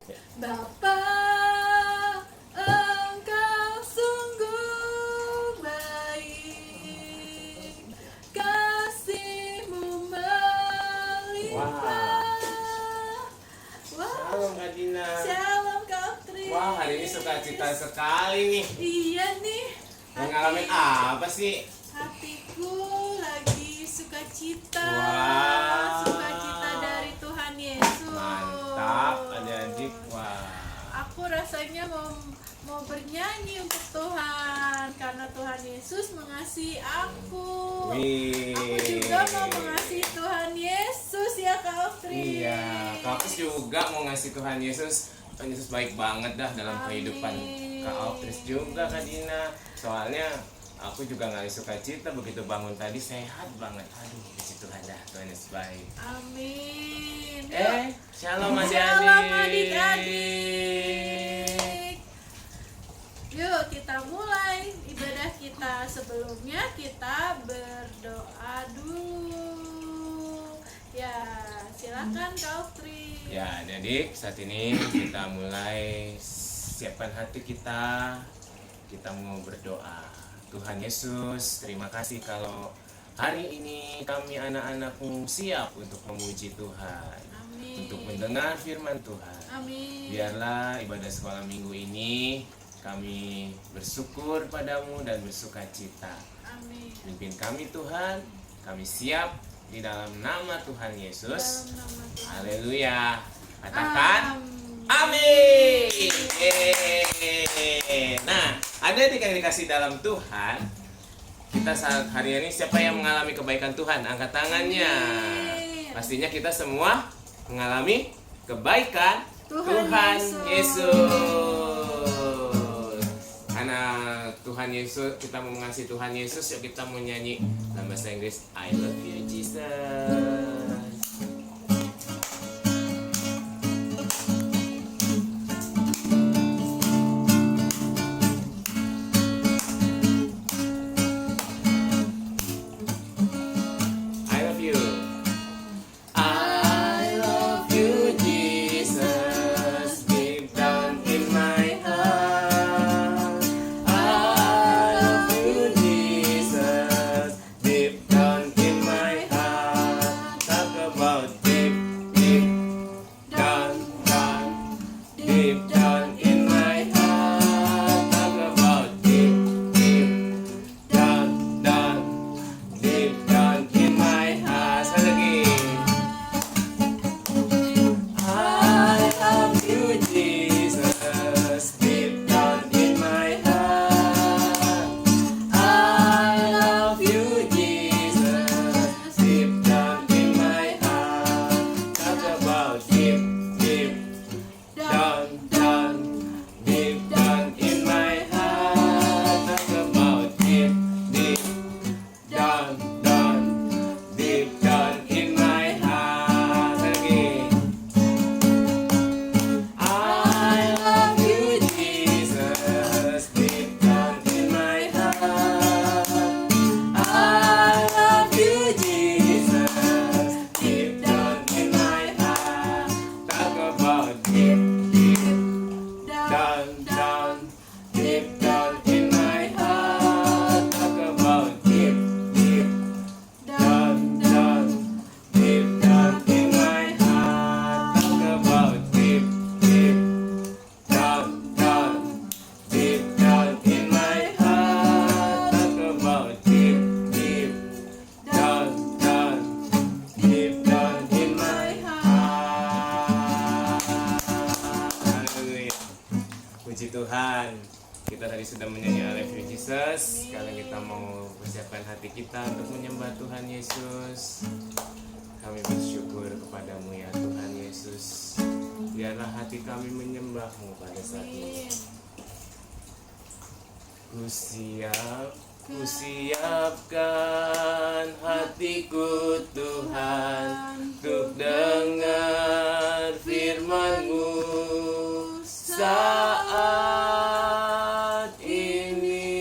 Bapa, Engkau sungguh baik, kasih-Mu melimpah. Shalom Kak Dina. Shalom Kak Tri. Wah, hari ini sukacita sekali nih. Iya nih. Ngalamin apa sih? Hatiku lagi sukacita. Wah. Sukacita dari Tuhan Yesus. Mantap, adik-adik. Wah. Aku rasanya mau bernyanyi untuk Tuhan karena Tuhan Yesus mengasihi aku. Wih. Aku juga mau mengasihi Tuhan Yesus ya Kak Austri. Iya, Kak Apris juga mau ngasih Tuhan Yesus. Tuhan Yesus baik banget dah dalam Amin. kehidupan Kak Apris juga Kak Dina. Soalnya aku juga ngalih sukacita begitu bangun tadi sehat banget. Aduh, puji Tuhan dah, Tuhan Yesus baik. Amin. Shalom Shalom adik-adik. adik-adik. Yuk kita mulai ibadah kita. Sebelumnya kita berdoa dulu. Ya, silakan Kak Austri. Ya, adik-adik, saat ini kita mulai siapkan hati kita. Kita mau berdoa. Tuhan Yesus, terima kasih kalau hari ini kami anak-anakmu siap untuk memuji Tuhan, Amin. untuk mendengar firman Tuhan. Amin. Biarlah ibadah sekolah minggu ini kami bersyukur padamu dan bersukacita. Amin. Pimpin kami Tuhan, kami siap di dalam nama Tuhan Yesus. Dalam nama Tuhan. Haleluya. Katakan Amin. amin. Nah, adik-adik yang dikasih dalam Tuhan, kita saat hari ini siapa yang mengalami kebaikan Tuhan? Angkat tangannya. Amin. Pastinya kita semua mengalami kebaikan Tuhan Tuhan Yesus. Yesus. Karena Tuhan Yesus, kita mau mengasihi Tuhan Yesus, yuk kita mau nyanyi dalam bahasa Inggris I love you Jesus. I love you. I love you, Jesus, deep down in my heart. I love you, Jesus, deep down in my heart. Talk about deep, deep down, down, deep down in my heart. Talk about deep, deep down, down, deep down in my heart. Sekali lagi. I love you, Jesus, deep down in my heart. I love you, Jesus, deep down in my heart. Talk about deep, deep down, down, deep down in my heart. Talk about deep, deep down, down, deep down in my heart. Lagi. I love you, Jesus, deep down in my heart. I love you, Jesus, deep down in my heart. Talk about deep, deep down, down, deep down in my heart. Talk about deep, deep down, down, deep down in my heart. Talk about deep, deep down, down, deep down in my heart. Talk about deep, deep down, down, deep down in my heart. Haleluya. Puji Tuhan. Kita tadi sudah menyanyi I love you Jesus. Sekarang kita mau persiapkan hati kita untuk menyembah Tuhan Yesus. Kami bersyukur kepadamu ya Tuhan Yesus. Biarlah hati kami menyembahmu pada saat ini. Ku siapkan hatiku Tuhan untuk dengar firman-Mu saat ini.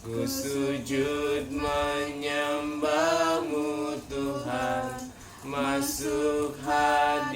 Ku sujud menyembah-Mu Tuhan, masuk hadirat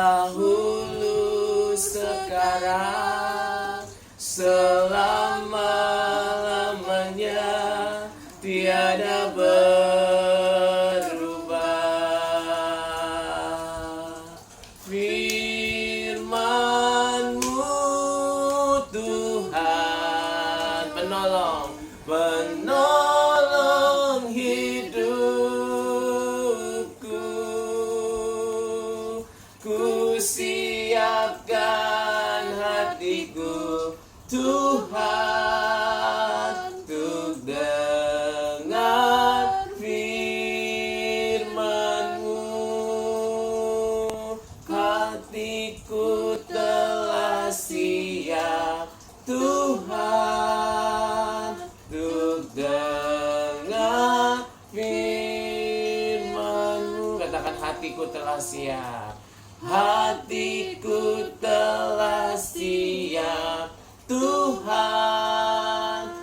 dahulu, sekarang, selama-lamanya, tiada berubah. Firman-Mu Tuhan, penolong, penolong hidupku. Ku siapkan hatiku, Tuhan, untuk dengar firman-Mu. Hatiku telah siap, Tuhan, untuk dengar firman-Mu. Katakan, hatiku telah siap. Hatiku telah siap, Tuhan,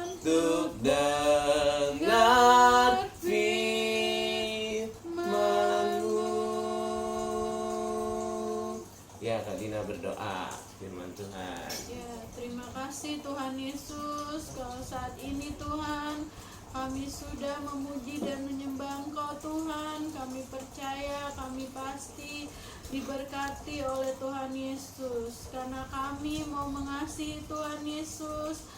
untuk dengar firman-Mu. Ya, Kak Dina berdoa firman Tuhan. Ya, terima kasih Tuhan Yesus. Kalau saat ini Tuhan, kami sudah memuji dan menyembah Engkau Tuhan. Kami percaya, kami pasti diberkati oleh Tuhan Yesus. Karena kami mau mengasihi Tuhan Yesus,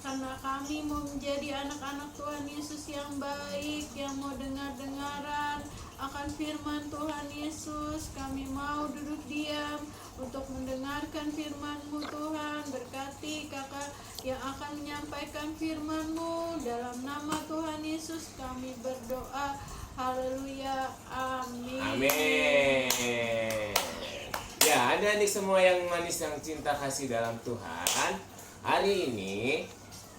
karena kami mau menjadi anak-anak Tuhan Yesus yang baik, yang mau dengar-dengaran akan firman Tuhan Yesus. Kami mau duduk diam untuk mendengarkan firman-Mu Tuhan. Berkati kakak yang akan menyampaikan firman-Mu. Dalam nama Tuhan Yesus kami berdoa. Haleluya, amin. Amin. Ya, adik-adik semua yang manis, yang cinta kasih dalam Tuhan, hari ini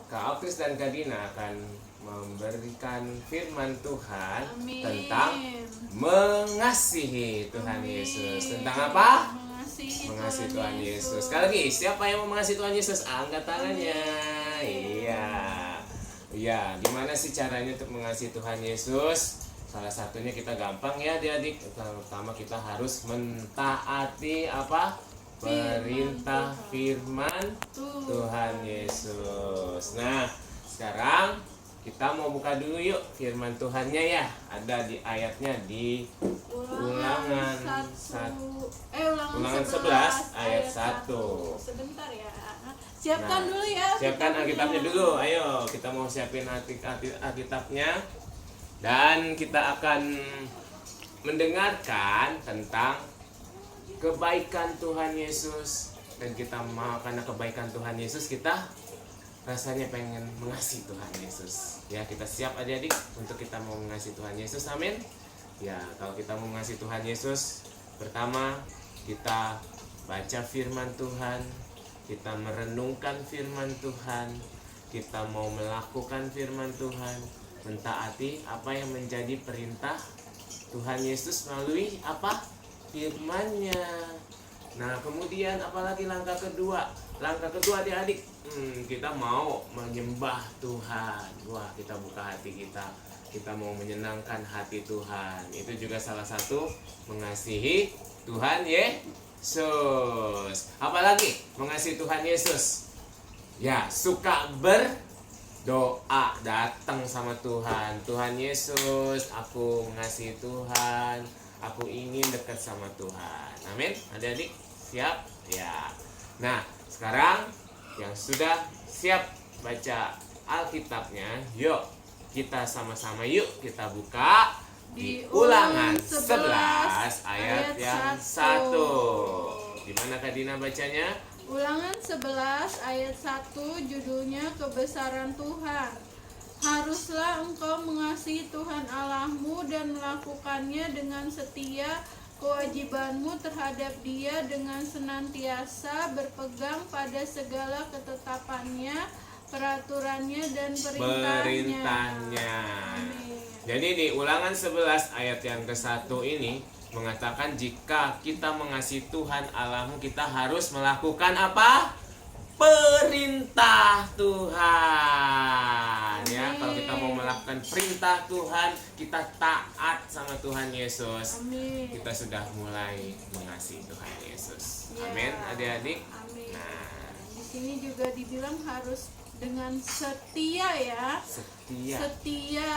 Kak Okris dan Kak Dina akan memberikan firman Tuhan. Amin. Tentang mengasihi Tuhan Amin. Yesus. Tentang apa? Mengasihi Tuhan Yesus. Sekali lagi, siapa yang mau mengasihi Tuhan Yesus? Angkat tangannya. Iya. Iya, gimana sih caranya untuk mengasihi Tuhan Yesus? Salah satunya kita gampang ya adik-adik. Pertama kita harus mentaati apa? Perintah firman Tuhan Yesus. Nah, sekarang kita mau buka dulu yuk firman Tuhannya ya. Ada di ayatnya di Ulangan 11 ayat 1. Sebentar ya. Siapkan Nah, dulu ya. siapkan Alkitabnya dulu. Ayo, kita mau siapin Alkitabnya. Dan kita akan mendengarkan tentang kebaikan Tuhan Yesus. Dan kita mau, karena kebaikan Tuhan Yesus, kita rasanya pengen mengasihi Tuhan Yesus. Ya, kita siap adik-adik untuk kita mau mengasihi Tuhan Yesus. Amin. Ya, kalau kita mau mengasihi Tuhan Yesus, pertama kita baca firman Tuhan, kita merenungkan firman Tuhan, kita mau melakukan firman Tuhan, mentaati apa yang menjadi perintah Tuhan Yesus melalui apa? Firman-Nya. Nah, kemudian apalagi langkah kedua? Langkah kedua adik-adik, kita mau menyembah Tuhan. Wah, kita buka hati kita mau menyenangkan hati Tuhan. Itu juga salah satu mengasihi Tuhan Yesus. Apalagi mengasihi Tuhan Yesus? Ya, suka berdoa, datang sama Tuhan. Tuhan Yesus, aku mengasihi Tuhan, aku ingin dekat sama Tuhan. Amin. Adik-adik siap? Ya. Nah, sekarang yang sudah siap baca Alkitabnya, yuk kita sama-sama yuk kita buka di Ulangan 11 ayat yang 1. Gimana Kak Dina bacanya? Ulangan 11 ayat 1, judulnya Kebesaran Tuhan. Haruslah engkau mengasihi Tuhan Allahmu dan melakukannya dengan setia, kewajibanmu terhadap Dia dengan senantiasa berpegang pada segala ketetapannya, peraturannya dan perintahnya. Amin. Jadi di Ulangan 11 ayat yang ke-1 ini mengatakan jika kita mengasihi Tuhan Allahmu, kita harus melakukan apa? perintah Tuhan. Ya, Amin. kalau kita mau melakukan perintah Tuhan, kita taat sama Tuhan Yesus. Amin. Kita sudah mulai mengasihi Tuhan Yesus. Ya. Amin, adik-adik. Amin. Nah, Di sini juga dibilang harus dengan setia ya. setia. Setia,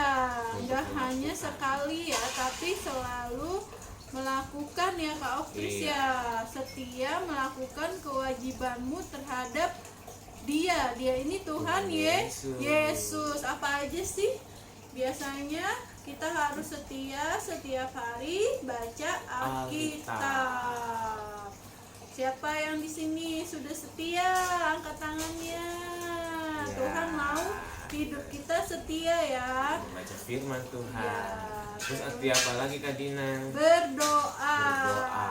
nggak hanya sekali ya, tapi selalu melakukan ya Kak Okris Iya. ya. Setia melakukan kewajibanmu terhadap Dia ini Tuhan Yesus. Yesus. Apa aja sih? Biasanya kita harus setia setiap hari baca Alkitab. Siapa yang di sini sudah setia? Angkat tangannya. Ya. Tuhan mau hidup kita setia ya. Membaca firman Tuhan. Ya. Terus setia apa lagi Kak Dina? Berdoa. Berdoa.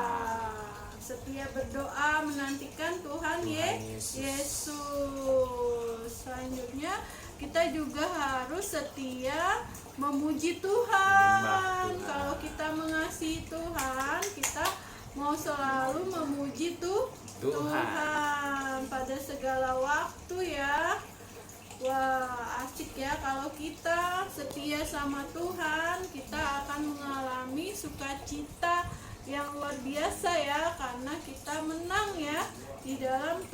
Setia berdoa menantikan Tuhan Tuhan Yesus. Yesus. Selanjutnya kita juga harus setia memuji Tuhan. Menyembah Tuhan. Kalau kita mengasihi Tuhan, kita mau selalu memuji Tuhan pada segala waktu ya. Wah, asik ya kalau kita setia sama Tuhan, kita akan mengalami sukacita yang luar biasa ya, karena kita menang ya di dalam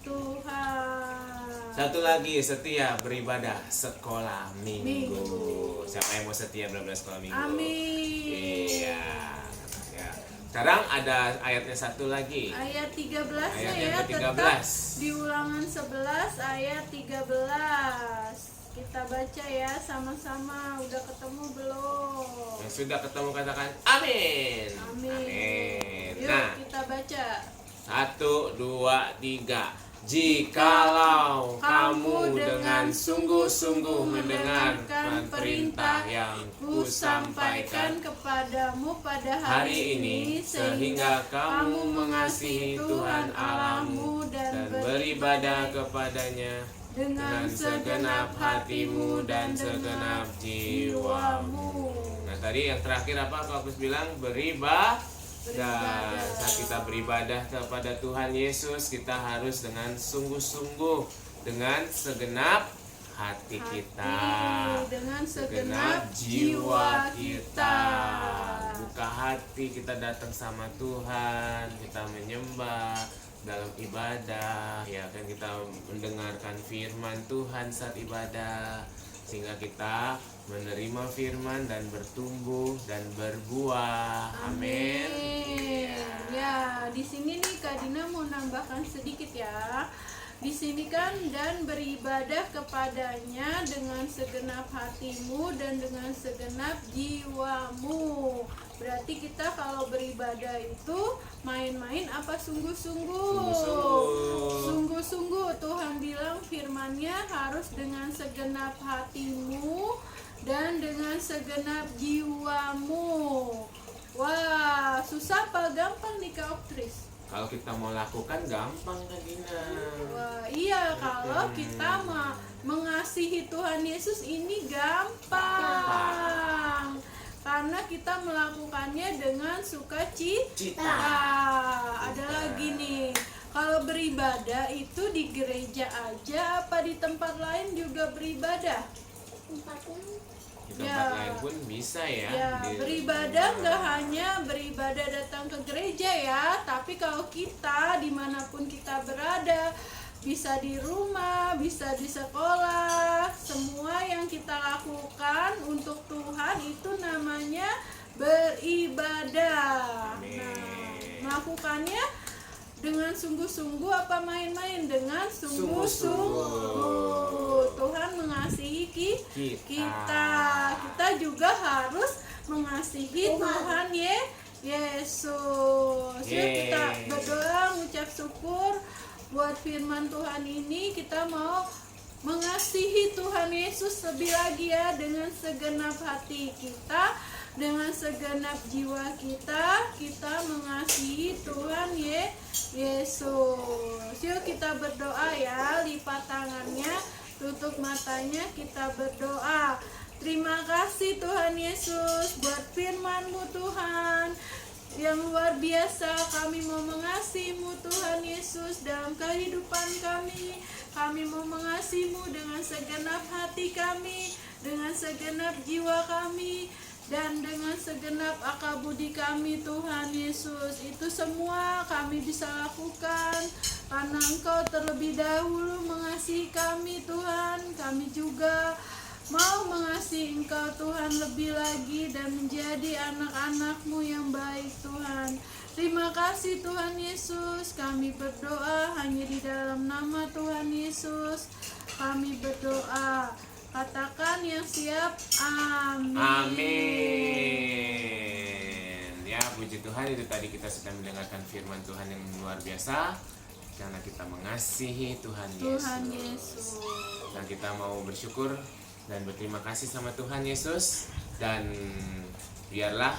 Tuhan. Satu lagi, setia beribadah sekolah minggu. Minggu. Siapa yang mau setia beribadah sekolah minggu? Amin. Iya. Ya. Sekarang ada ayatnya satu lagi. Ayat 13 Ayat ya, yang ke-13. tetap di Ulangan 11 ayat 13. Kita baca ya sama-sama. Udah ketemu belum? Yang sudah ketemu katakan amin. Amin. Amin. Yuk Nah, kita baca. 1, 2, 3. Jikalau kamu dengan sungguh-sungguh mendengarkan perintah yang kusampaikan kepadamu pada hari ini, sehingga kamu mengasihi Tuhan Allahmu dan beribadah kepadanya dengan segenap hatimu dan segenap jiwamu. Nah, tadi yang terakhir apa Kak Agus bilang? Beribadah. Saat kita beribadah kepada Tuhan Yesus, kita harus dengan sungguh-sungguh, dengan segenap hati kita, dengan segenap jiwa kita. Buka hati, kita datang sama Tuhan, kita menyembah dalam ibadah, ya kan, kita mendengarkan firman Tuhan saat ibadah, sehingga kita menerima firman dan bertumbuh dan berbuah. Amin. Ya, di sini nih Kak Dina mau nambahkan sedikit ya. Di sini kan dan beribadah kepadanya dengan segenap hatimu dan dengan segenap jiwamu. Berarti kita kalau beribadah itu main-main apa sungguh-sungguh? Sungguh-sungguh. Tuhan bilang firman-Nya harus dengan segenap hatimu dan dengan segenap jiwamu. Wah, susah apa gampang nih Kak Oktris? Kalau kita mau lakukan gampang Kak Gina. Wah, iya, kalau kita mengasihi Tuhan Yesus ini gampang. Karena kita melakukannya dengan sukacita. Ada lagi nih. Kalau beribadah itu di gereja aja apa di tempat lain juga beribadah? Di tempat lain pun bisa ya. Ya, beribadah nggak hanya beribadah datang ke gereja ya, tapi kalau kita dimanapun kita berada, bisa di rumah, bisa di sekolah, semua yang kita lakukan untuk Tuhan itu namanya beribadah. Nah, melakukannya dengan sungguh-sungguh apa main-main? Dengan sungguh-sungguh. Tuhan mengasihi kita. Kita juga harus mengasihi Tuhan Yesus. Yuk kita berdoa, mengucap syukur buat firman Tuhan ini. Kita mau mengasihi Tuhan Yesus lebih lagi ya, dengan segenap hati kita, dengan segenap jiwa kita mengasihi Tuhan Yesus. Yuk kita berdoa ya, lipat tangannya, tutup matanya, kita berdoa. Terima kasih Tuhan Yesus buat firman-Mu Tuhan. yang luar biasa. Kami mau mengasihi-Mu Tuhan Yesus dalam kehidupan kami. Kami mau mengasihi-Mu dengan segenap hati kami, dengan segenap jiwa kami, dan dengan segenap akal budi kami Tuhan Yesus. Itu semua kami bisa lakukan karena Engkau terlebih dahulu mengasihi kami Tuhan. Kami juga mau mengasihi Engkau Tuhan lebih lagi dan menjadi anak-anak-Mu yang baik Tuhan. Terima kasih Tuhan Yesus. Kami berdoa hanya di dalam nama Tuhan Yesus. Kami berdoa. Katakan yang siap. Amin. Amin. Ya, puji Tuhan, itu tadi kita sedang mendengarkan firman Tuhan yang luar biasa. Karena kita mengasihi Tuhan Yesus. Dan kita mau bersyukur dan berterima kasih sama Tuhan Yesus. Dan biarlah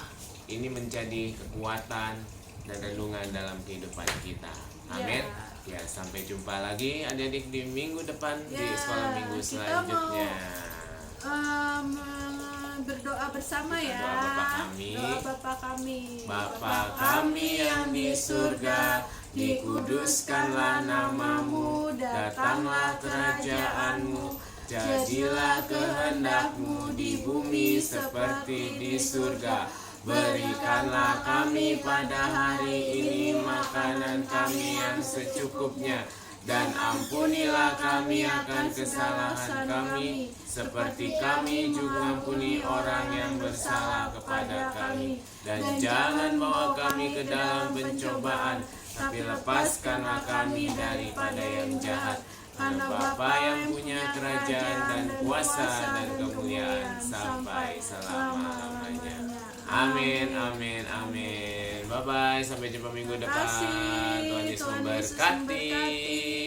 ini menjadi kekuatan dan renungan dalam kehidupan kita. Amin. Ya, sampai jumpa lagi adik-adik di minggu depan di sekolah minggu selanjutnya. Berdoa bersama Kita ya. doa Bapa kami. Doa Bapa kami. Bapa kami yang di surga, dikuduskanlah namamu, datanglah kerajaan-Mu, jadilah kehendak-Mu di bumi seperti di surga. Berikanlah kami pada hari ini makanan kami yang secukupnya, dan ampunilah kami akan kesalahan kami, seperti kami juga ampuni orang yang bersalah kepada kami. Dan jangan bawa kami ke dalam pencobaan, tapi lepaskanlah kami daripada yang jahat. Karena Bapa yang punya kerajaan dan kuasa dan kemuliaan sampai selama-lamanya. Amin, amin, amin. Bye-bye, sampai jumpa minggu depan. Tuhan Yesus memberkati.